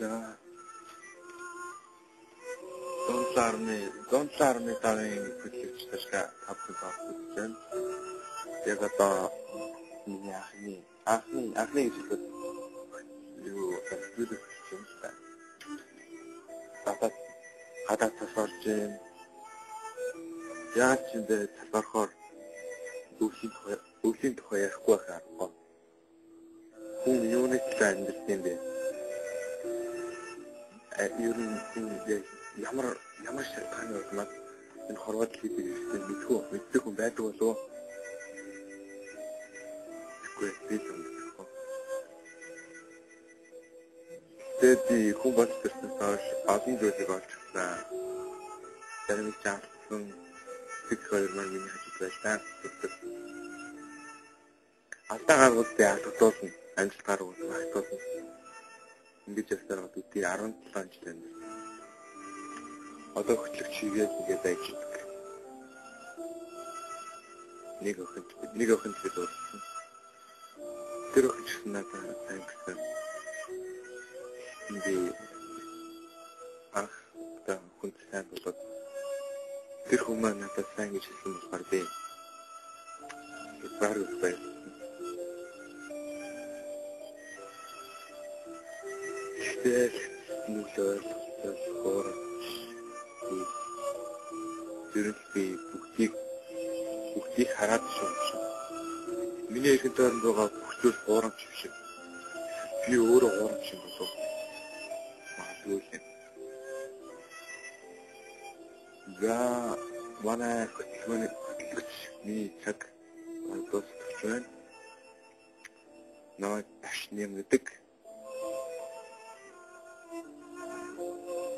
За. Донцаарны тавын хөтлөгчдөөс тавхан байна. Яг одоо миний анхны хэсэгт юу хэлэх юм бэ? Хадаа тасарч яаж ч энэ талбархоор өвлийн тухай ярихгүй байхаа. Хүн юуны талаар амьдсан юм бэ? Ер нь ямар шалтгааны улмаас энэ хорвоод хийдэг юм мэддэг хүн байдаг болов уу? Тэгвэл би юм. Тэгээд хүн болчихсон хойш олон зүйлийг олж авсан. Зарим чансан тэг хоёр маань миний хажууд байлаа. Алдаа гаргуулж яатуулсан, амжилт гаргуулсан, хатуулсан. Ингэж ясаар би 17 жил байна. Одоо хөтлөгч хийгээд ингээд ажилладаг. Нэг охин тэгээд болсон. Тэр охин ч надад сайн гэсэн. Би та хүн сайн болоод тэр хүмүүс надад сайн гэж хэлсэн болохоор би баруун байна. Тэр нүлээр би бүгдийг хараад шүүмсэн. Миний эргэн тойронд байгаа бүхэл хуурамч биш. Би өөрөө хуурамч юм болов. Магадгүй. За манай хөтлөгч миний цаг дуусч байна. Намайг таш нэмдэг.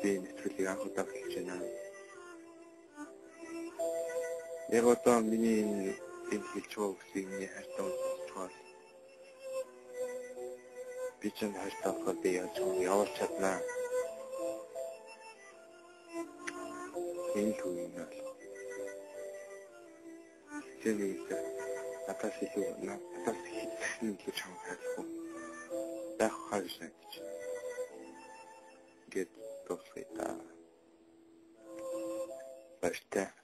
Би нэвтрүүлгийг анх удаа хэлж байна. Яг одоо миний энэ хэлж байгаа үгсийг миний хайртай сонсчвал би ч хайртай болоход би явуулж чаднаа. Энэ л үе нь. Тэнийг надаас хийсэн гэж хамгаалахгүй. Дах хааж гэж. Гэт тосгоо. Баштай.